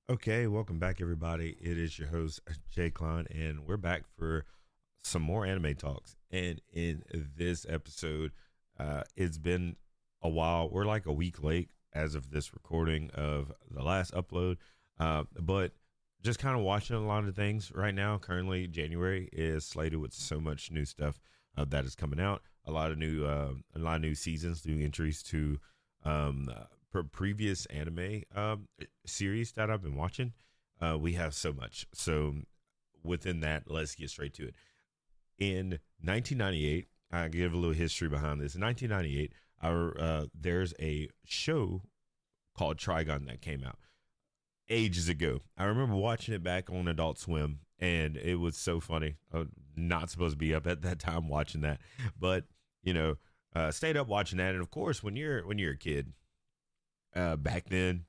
Okay, welcome back, everybody. It is your host, Jay Klein, and we're back for some more anime talks. And in this episode, it's been a while. We're like a week late as of this recording of the last upload, but just kind of watching a lot of things right now. Currently, January is slated with so much new stuff that is coming out. A lot of new seasons, new entries to previous anime series that I've been watching. We have so much. So within that, let's get straight to it. In 1998, I give a little history behind this. In 1998, there's a show called Trigun that came out ages ago. I remember watching it back on Adult Swim, and it was so funny. Not supposed to be up at that time watching that, but you know, stayed up watching that. And of course, when you're a kid, back then,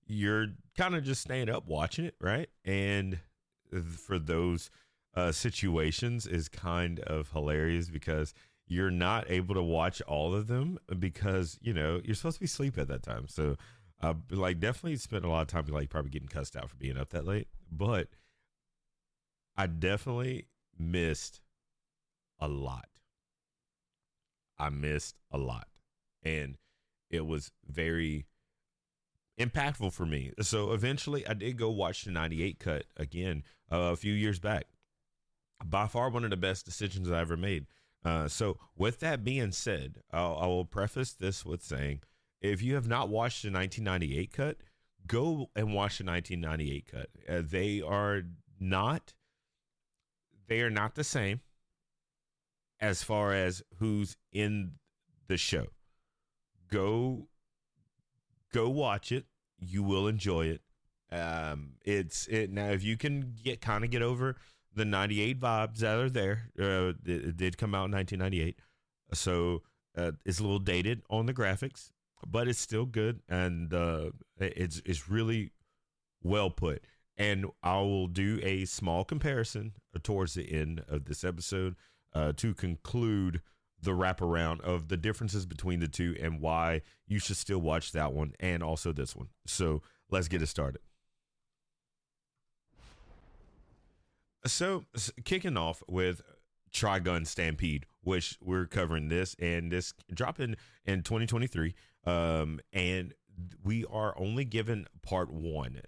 you're kind of just staying up watching it, right? And for those situations is kind of hilarious because you're not able to watch all of them because you're supposed to be asleep at that time. So, like, definitely spent a lot of time like probably getting cussed out for being up that late. But I definitely missed a lot. I missed a lot, and it was very impactful for me. So eventually I did go watch the 98 cut again a few years back. By far one of the best decisions I ever made. So with that being said, I will preface this with saying, if you have not watched the 1998 cut, go and watch the 1998 cut. They are not the same as far as who's in the show. Go watch it. You will enjoy it. It's it now. If you can get over the 98 vibes that are there, it did come out in 1998, so it's a little dated on the graphics, but it's still good, and it's really well put. And I will do a small comparison towards the end of this episode to conclude the wraparound of the differences between the two and why you should still watch that one and also this one. So let's get it started. So kicking off with Trigun Stampede, which we're covering this and this dropping in 2023. And we are only given part one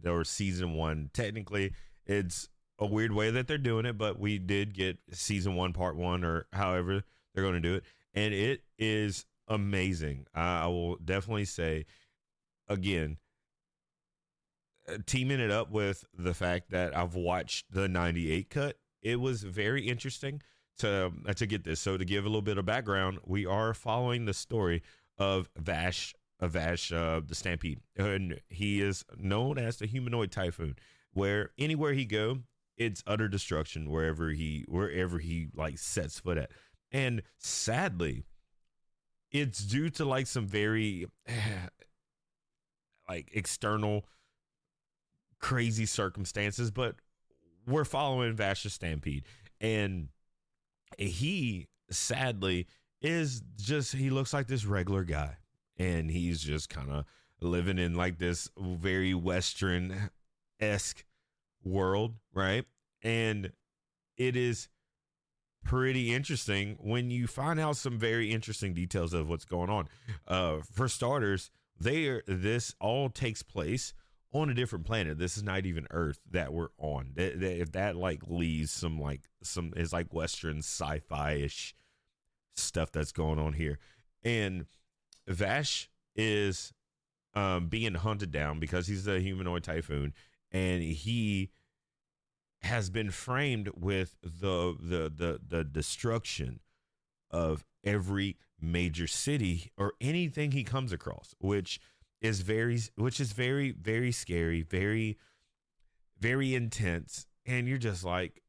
or season one. Technically, it's a weird way that they're doing it, but we did get season one, part one, or however they're going to do it. And it is amazing. I will definitely say, again, teaming it up with the fact that I've watched the 98 cut, it was very interesting to get this. So to give a little bit of background, we are following the story of Vash the Stampede, and he is known as the Humanoid Typhoon, where anywhere he go, it's utter destruction wherever he like sets foot at. And sadly, it's due to like some very like external crazy circumstances, but we're following Vash the Stampede, and he sadly he looks like this regular guy, and he's just kind of living in like this very Western esque world, right? And it is pretty interesting when you find out some very interesting details of what's going on. For starters, this all takes place on a different planet. This is not even Earth that we're on. If that like leaves some is like Western sci-fi ish stuff that's going on here, and Vash is being hunted down because he's the Humanoid Typhoon, and he has been framed with the destruction of every major city or anything he comes across, which is very very scary, very very intense, and you're just like,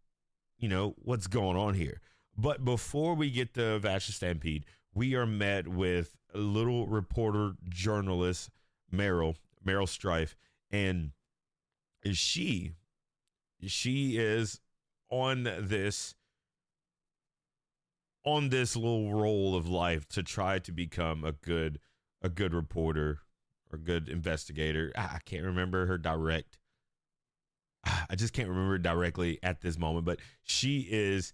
what's going on here. But before we get to Vash the Stampede, we are met with a little reporter journalist Meryl Stryfe, and she is on this little role of life to try to become a good reporter or good investigator. I can't remember her direct. I just can't remember directly at this moment, but she is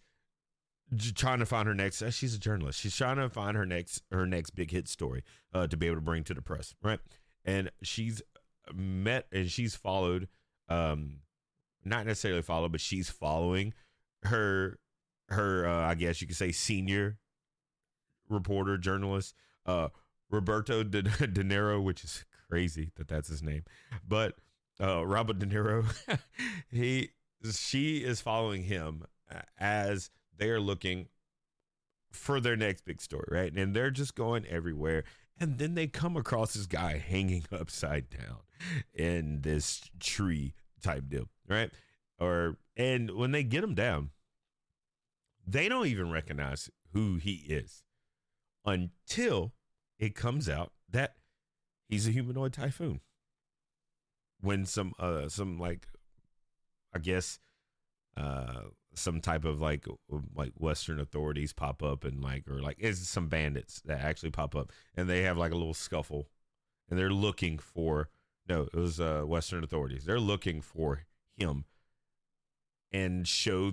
trying to find her next. She's a journalist. She's trying to find her next big hit story to be able to bring to the press, right? And she's met and she's followed, not necessarily followed, but she's following her I guess you could say senior reporter journalist, Roberto De Niro, which is crazy that that's his name, but Robert De Niro, she is following him as they're looking for their next big story, right? And they're just going everywhere. And then they come across this guy hanging upside down in this tree type deal, right? And when they get him down, they don't even recognize who he is until it comes out that he's a humanoid typhoon. When some like, I guess, some type of like Western authorities pop up and it's some bandits that actually pop up and they have like a little scuffle and they're looking for, no, it was Western authorities. They're looking for him and show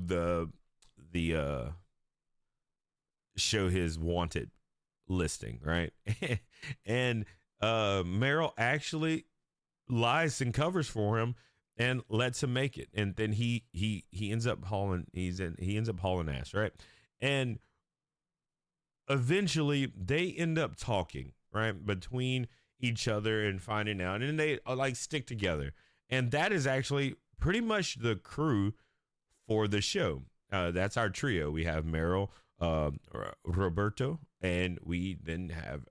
show his wanted listing, right? And Meryl actually lies and covers for him and lets him make it, and then he ends up hauling ass, right? And eventually they end up talking, right, between each other and finding out, and they like stick together, and that is actually pretty much the crew for the show. That's our trio. We have Meryl, Roberto, and we then have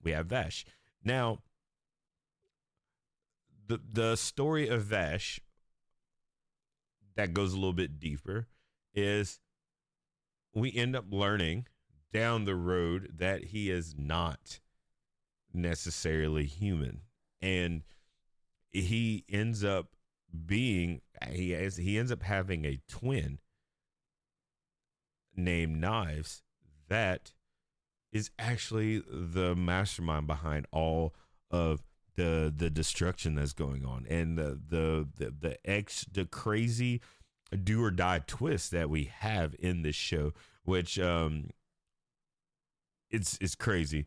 Vash. Now, the story of Vash that goes a little bit deeper is we end up learning down the road that he is not necessarily human, and he ends up having a twin named Knives that is actually the mastermind behind all of the destruction that's going on, and the crazy do or die twist that we have in this show, which it's crazy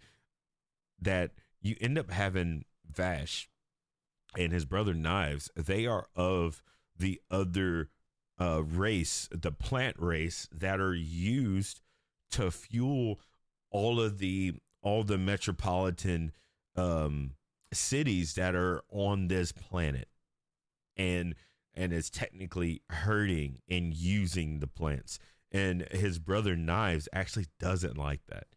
that you end up having Vash and his brother Knives. They are of the other race, the plant race, that are used to fuel all the metropolitan cities that are on this planet, and is technically hurting and using the plants. And his brother Knives actually doesn't like that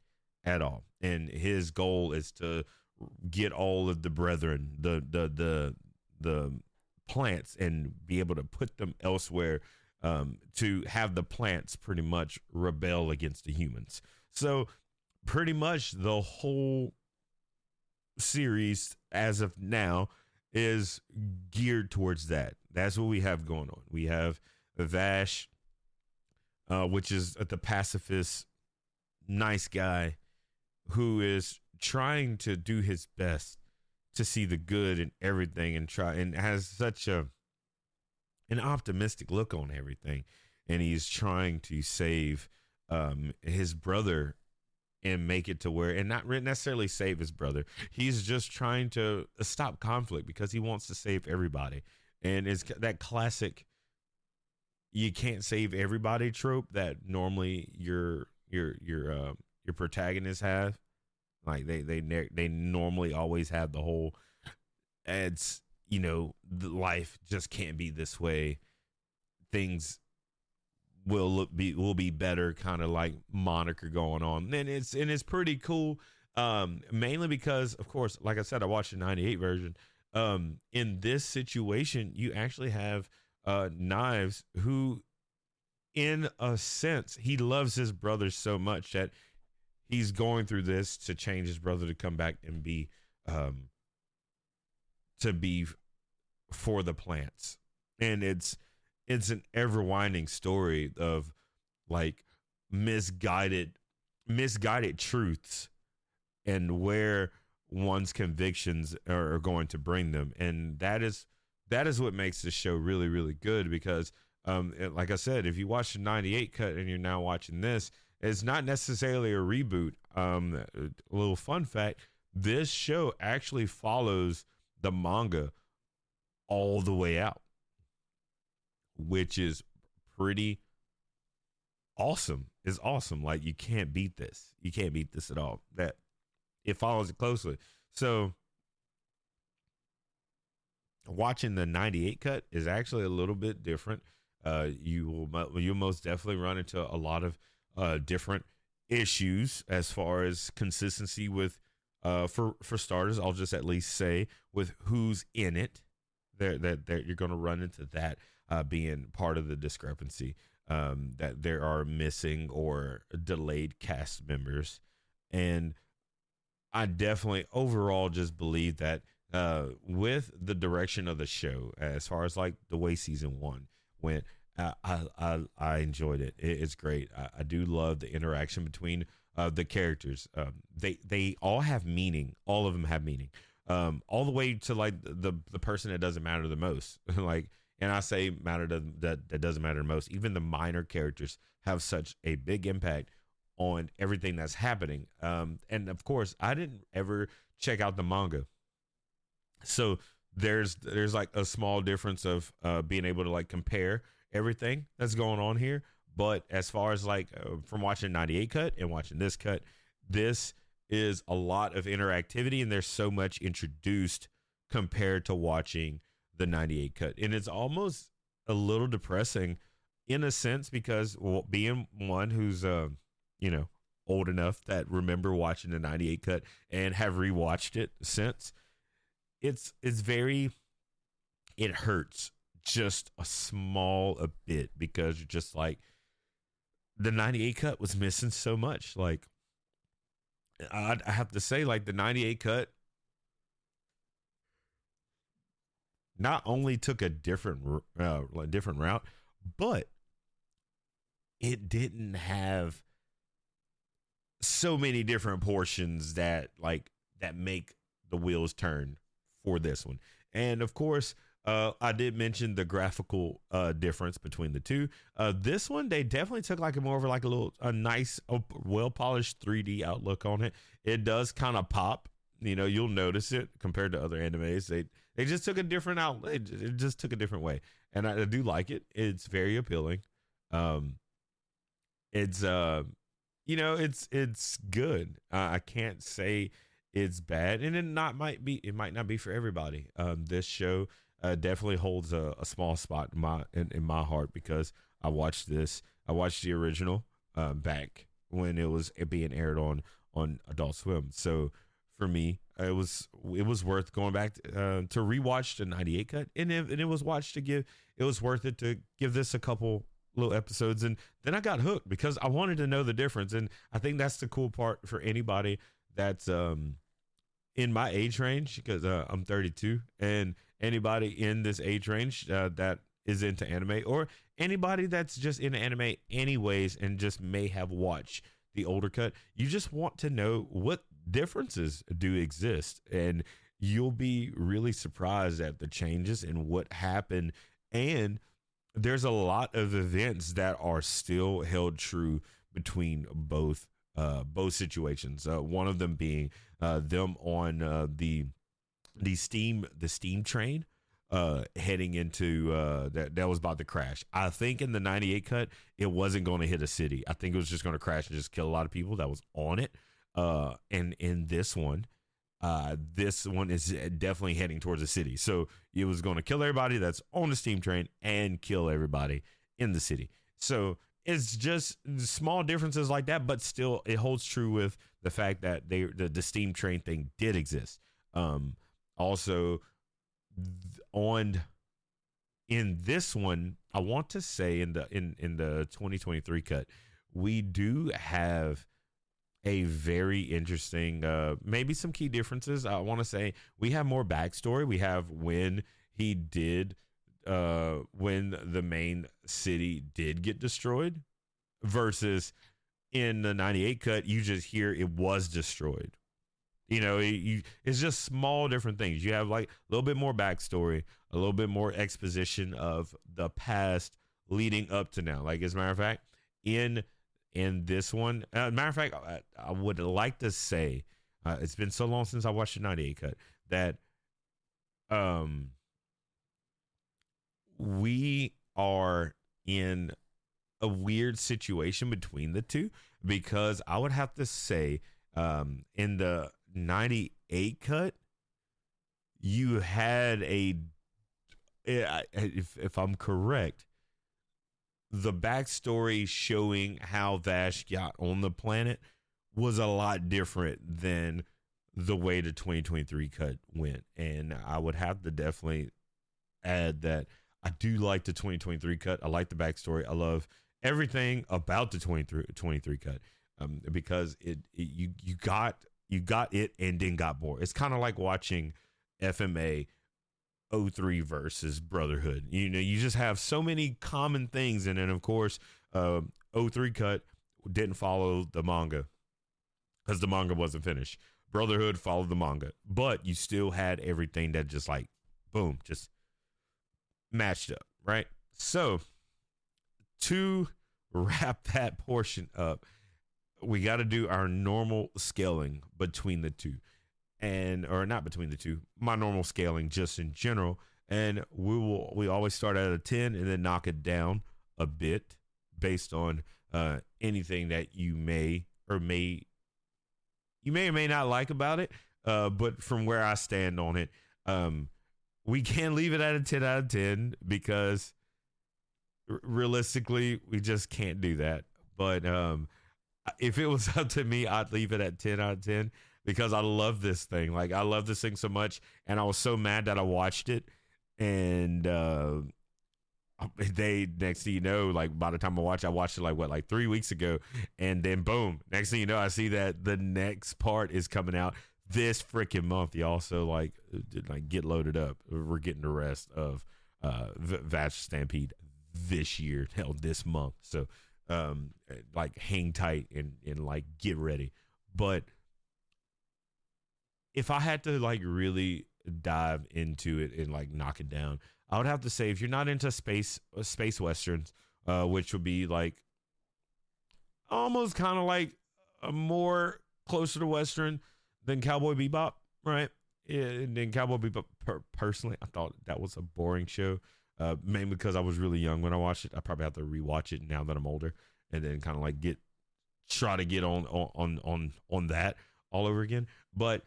at all, and his goal is to get all of the brethren, the plants, and be able to put them elsewhere, to have the plants pretty much rebel against the humans. So pretty much the whole series as of now is geared towards that. That's what we have going on. We have Vash, which is the pacifist, nice guy who is trying to do his best to see the good in everything, and has such an optimistic look on everything, and he's trying to save his brother and make it to where, and not necessarily save his brother. He's just trying to stop conflict because he wants to save everybody. And it's that classic, you can't save everybody trope that normally your protagonists have. Like they normally always have the whole, it's, the life just can't be this way. Things will be better, kind of like moniker going on. And it's pretty cool, mainly because, of course, like I said, I watched the 98 version. In this situation, you actually have Knives, who, in a sense, he loves his brother so much that he's going through this to change his brother to come back and be for the plants. And it's an ever winding story of like misguided truths, and where one's convictions are going to bring them, and that is what makes this show really really good. Because like I said, if you watch the 98 cut and you're now watching this, it's not necessarily a reboot. A little fun fact, this show actually follows the manga all the way out, which is pretty awesome. It's awesome. Like, you can't beat this. You can't beat this at all. That it follows it closely. So watching the 98 cut is actually a little bit different. You'll most definitely run into a lot of different issues as far as consistency with for starters. I'll just at least say with who's in it, that you're going to run into that being part of the discrepancy, that there are missing or delayed cast members. And I definitely overall just believe that with the direction of the show, as far as like the way season 1 went, I enjoyed it. It's great. I do love the interaction between the characters. They all have meaning. All of them have meaning. All the way to like the person that doesn't matter the most. Like, and I say that doesn't matter the most. Even the minor characters have such a big impact on everything that's happening. And of course, I didn't ever check out the manga, so there's like a small difference of being able to like compare everything that's going on here. But as far as like from watching 98 cut and watching this cut, this is a lot of interactivity, and there's so much introduced compared to watching the 98 cut. And it's almost a little depressing in a sense, because being one who's old enough that remember watching the 98 cut and have rewatched it since, it hurts just a bit, because you're just like, the 98 cut was missing so much. Like, I have to say, like, the 98 cut not only took a different route, but it didn't have so many different portions that make the wheels turn for this one. And of course, I did mention the graphical difference between the two. This one, they definitely took like a nice, well polished 3D outlook on it. It does kind of pop. You'll notice it compared to other animes. They just took a different it just took a different way, and I do like it. It's very appealing. It's it's good. I can't say it's bad, and it might not be for everybody. This show definitely holds a small spot in my heart, because I watched the original back when it was being aired on Adult Swim. So for me, it was worth going back to rewatch the 98 cut, and it was worth it to give this a couple little episodes, and then I got hooked because I wanted to know the difference. And I think that's the cool part for anybody that's in my age range, because I'm 32, and anybody in this age range that is into anime, or anybody that's just into anime anyways and just may have watched the older cut, you just want to know what differences do exist, and you'll be really surprised at the changes and what happened. And there's a lot of events that are still held true between both situations. One of them being them on the steam train heading into that was about to crash. I think in the 98 cut, it wasn't going to hit a city. I think it was just going to crash and just kill a lot of people that was on it. And in this one is definitely heading towards a city. So it was going to kill everybody that's on the steam train and kill everybody in the city. So it's just small differences like that, but still it holds true with the fact that the steam train thing did exist. Also in this one, I want to say in the 2023 cut, we do have a very interesting, maybe some key differences. I want to say we have more backstory. We have when the main city did get destroyed, versus in the 98 cut, you just hear it was destroyed. it's just small different things. You have like a little bit more backstory, a little bit more exposition of the past leading up to now. Like, as a matter of fact, in this one, matter of fact, I would like to say, it's been so long since I watched the 98 cut that we are in a weird situation between the two, because I would have to say, in the 98 cut, you had if I'm correct, the backstory showing how Vash got on the planet was a lot different than the way the 2023 cut went. And I would have to definitely add that I do like the 2023 cut. I like the backstory. I love everything about the 23 cut, because you got it and then got more. It's kind of like watching FMA 03 versus Brotherhood. You just have so many common things. And then, of course, 03 cut didn't follow the manga because the manga wasn't finished. Brotherhood followed the manga, but you still had everything that just like, boom, just matched up, right? So to wrap that portion up, we got to do our normal scaling between the two. Or not between the two, my normal scaling just in general. And we always start at a 10 and then knock it down a bit based on anything that you may or may not like about it. But from where I stand on it, we can't leave it at a 10 out of 10 because realistically, we just can't do that. But if it was up to me, I'd leave it at 10 out of 10. Because I love this thing. Like, I love this thing so much. And I was so mad that I watched it. And next thing you know, like, by the time I watched it like 3 weeks ago. And then boom, next thing you know, I see that the next part is coming out this freaking month, y'all. So like get loaded up. We're getting the rest of Vash the Stampede this year, hell, this month. So like hang tight and like get ready. But if I had to like really dive into it and like knock it down, I would have to say, if you're not into space westerns, which would be like almost kind of like a more closer to western than Cowboy Bebop, right? Yeah, and then Cowboy Bebop, personally, I thought that was a boring show, mainly because I was really young when I watched it. I probably have to rewatch it now that I'm older, and then kind of like try to get on that all over again. But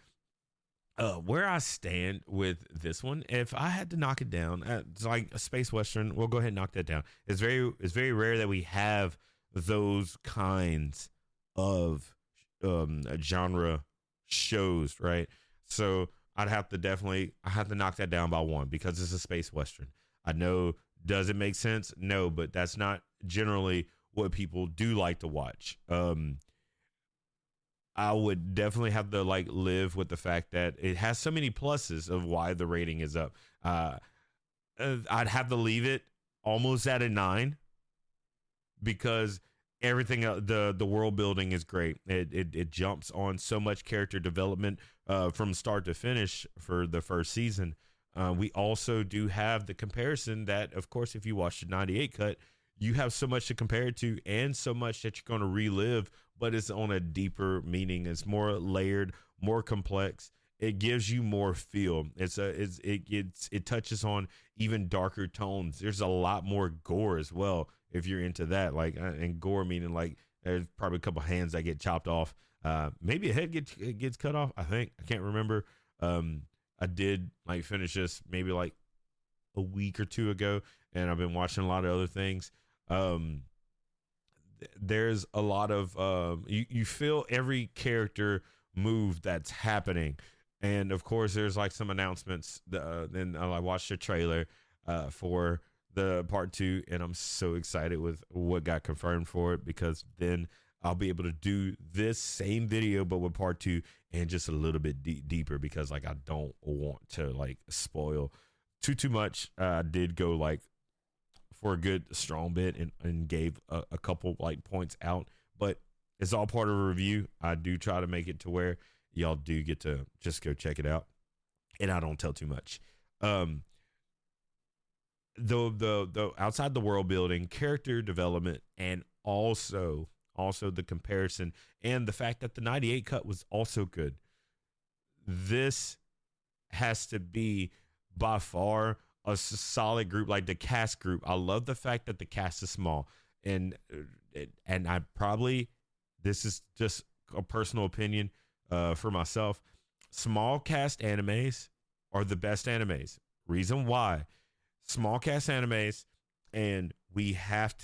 where I stand with this one, if I had to knock it down, it's like a space western. We'll go ahead and knock that down. It's very rare that we have those kinds of genre shows, right? So I have to knock that down by one because it's a space western. I know, does it make sense? No, but that's not generally what people do like to watch. I would definitely have to like live with the fact that it has so many pluses of why the rating is up. I'd have to leave it almost at a 9 because everything, the world building is great. It jumps on so much character development from start to finish for the first season. We also do have the comparison that, of course, if you watch the 98 cut, you have so much to compare it to and so much that you're going to relive, but it's on a deeper meaning. It's more layered, more complex. It gives you more feel. It touches on even darker tones. There's a lot more gore as well if you're into that. Like, and gore meaning like there's probably a couple hands that get chopped off. Maybe a head gets cut off. I can't remember. I did like finish this maybe like a week or two ago, and I've been watching a lot of other things. There's a lot of you feel every character move that's happening, and of course there's like some announcements. Then I watched the trailer for the part 2, and I'm so excited with what got confirmed for it, because then I'll be able to do this same video but with part 2 and just a little bit deeper, because like I don't want to like spoil too much. I did go like for a good strong bit and gave a couple like points out, but it's all part of a review. I do try to make it to where y'all do get to just go check it out, and I don't tell too much. Um, the outside the world building, character development, and also the comparison and the fact that the 98 cut was also good. This has to be by far a solid group, like the cast group. I love the fact that the cast is small, and I probably, this is just a personal opinion for myself. Small cast animes are the best animes. Reason why: small cast animes, and you have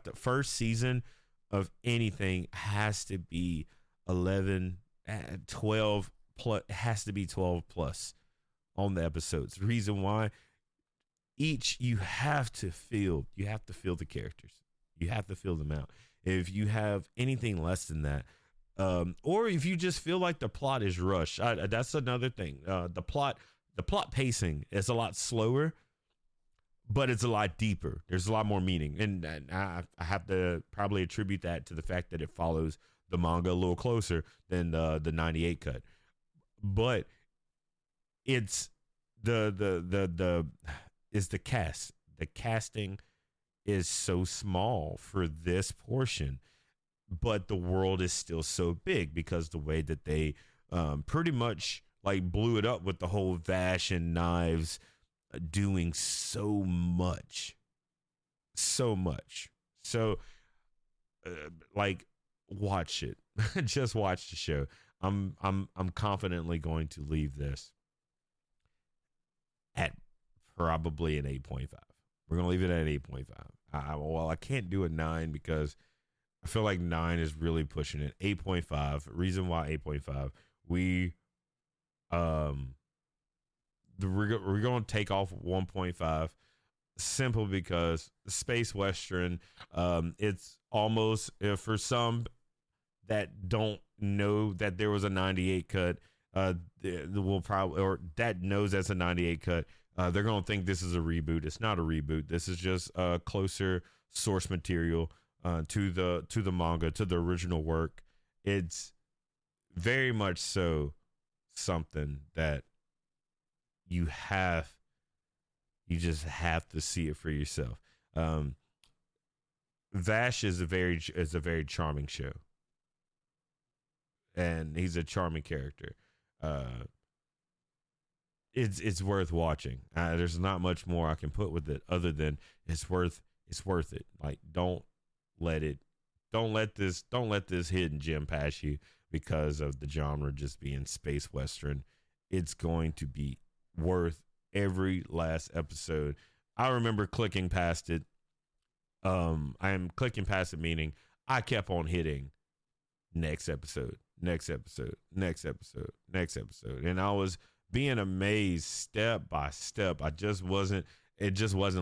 to, first season of anything has to be 11, 12 plus, has to be 12 plus on the episodes. Reason why: you have to feel the characters, you have to feel them out. If you have anything less than that, or if you just feel like the plot is rushed, that's another thing. The plot pacing is a lot slower, but it's a lot deeper. There's a lot more meaning, and I have to probably attribute that to the fact that it follows the manga a little closer than the 98 cut. But it's the cast. The casting is so small for this portion, but the world is still so big because the way that they pretty much like blew it up with the whole Vash and Knives doing so much. So like, watch it. Just watch the show. I'm confidently going to leave this at probably an 8.5. We're gonna leave it at 8.5. I can't do a 9 because I feel like 9 is really pushing it. 8.5. Reason why 8.5. We're going to take off 1.5 simple because space western, it's almost, for some that don't know that there was a 98 cut, will probably, or that knows that's a 98 cut, they're going to think this is a reboot. It's not a reboot. This is just closer source material to the manga, to the original work. It's very much so something that you just have to see it for yourself. Vash is a very charming show, and he's a charming character. It's worth watching. There's not much more I can put with it other than it's worth it. Like, don't let this hidden gem pass you because of the genre just being space western. It's going to be worth every last episode. I remember clicking past it. I am clicking past it, meaning I kept on hitting next episode, and I was being amazed step by step. It just wasn't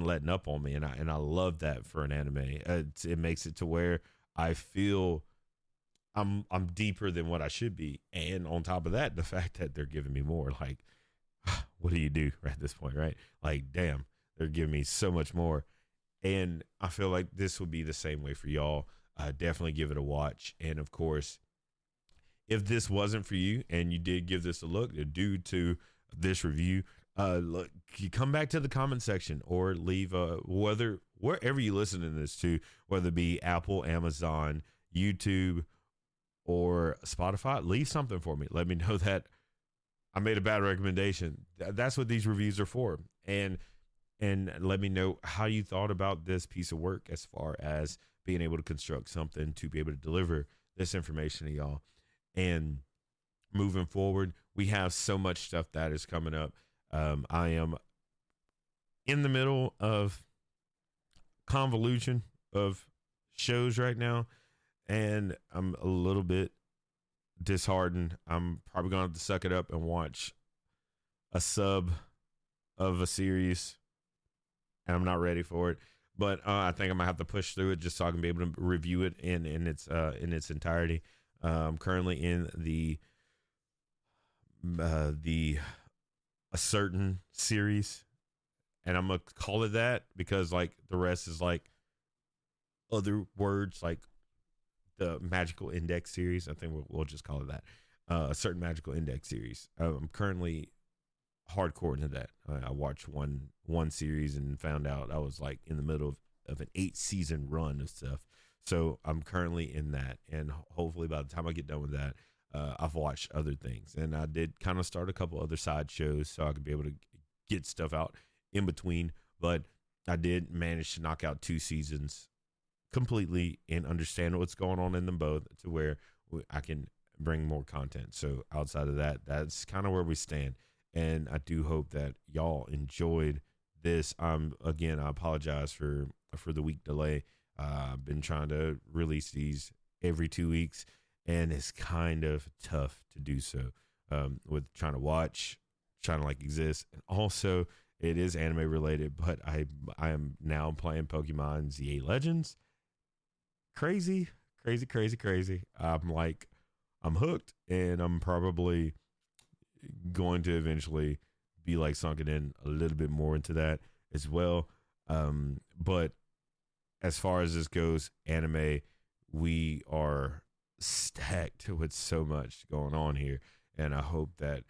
letting up on me, and I love that for an anime. It makes it to where I feel I'm deeper than what I should be, and on top of that, the fact that they're giving me more. Like, what do you do at this point, right? Like, damn, they're giving me so much more, and I feel like this will be the same way for y'all. Definitely give it a watch, and of course, if this wasn't for you and you did give this a look due to this review, look, you come back to the comment section or leave wherever you listen to this to, whether it be Apple, Amazon, YouTube, or Spotify, leave something for me. Let me know that I made a bad recommendation. That's what these reviews are for. And let me know how you thought about this piece of work as far as being able to construct something to be able to deliver this information to y'all. And moving forward, we have so much stuff that is coming up. I am in the middle of convolution of shows right now, and I'm a little bit disheartened. I'm probably going to have to suck it up and watch a sub of a series, and I'm not ready for it. But I think I'm gonna have to push through it just so I can be able to review it in its entirety. I'm currently in the a certain series, and I'm gonna call it that because like the rest is like other words, like the Magical Index series. I think we'll just call it that. a certain magical index series. I'm currently hardcore into that. I watched one series and found out I was like in the middle of an 8 season run of stuff. So I'm currently in that, and hopefully by the time I get done with that, I've watched other things, and I did kind of start a couple other side shows so I could be able to get stuff out in between. But I did manage to knock out 2 seasons completely and understand what's going on in them both to where I can bring more content. So outside of that, that's kind of where we stand. And I do hope that y'all enjoyed this. Again, I apologize for the week delay. I've been trying to release these every 2 weeks, and it's kind of tough to do so with trying to watch, trying to like exist, and also it is anime related. But I am now playing Pokemon Z8 Legends. Crazy, crazy, crazy, crazy. I'm hooked, and I'm probably going to eventually be like sunken in a little bit more into that as well. But as far as this goes, anime, we are stacked with so much going on here, and I hope that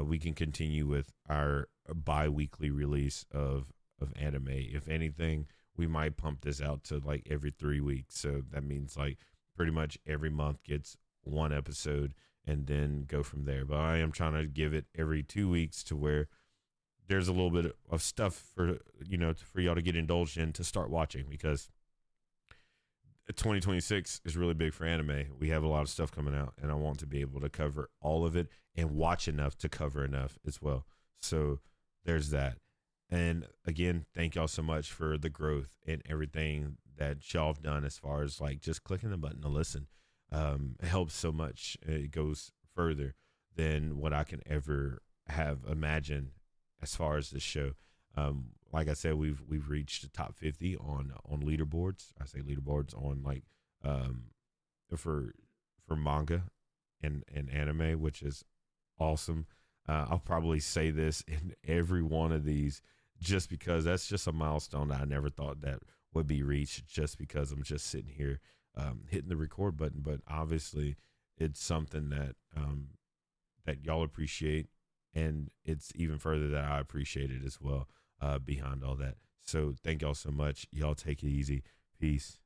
we can continue with our bi-weekly release of anime. If anything, we might pump this out to like every 3 weeks, so that means like pretty much every month gets one episode, and then go from there. But I am trying to give it every 2 weeks to where there's a little bit of stuff for for y'all to get indulged in to start watching, because 2026 is really big for anime. We have a lot of stuff coming out, and I want to be able to cover all of it and watch enough to cover enough as well. So there's that. And again, thank y'all so much for the growth and everything that y'all have done as far as like just clicking the button to listen. It helps so much. It goes further than what I can ever have imagined as far as this show. Like I said, we've reached the top 50 on leaderboards. I say leaderboards on like for manga and anime, which is awesome. I'll probably say this in every one of these just because that's just a milestone that I never thought that would be reached, just because I'm just sitting here hitting the record button. But obviously it's something that that y'all appreciate, and it's even further that I appreciate it as well behind all that. So thank y'all so much. Y'all take it easy. Peace.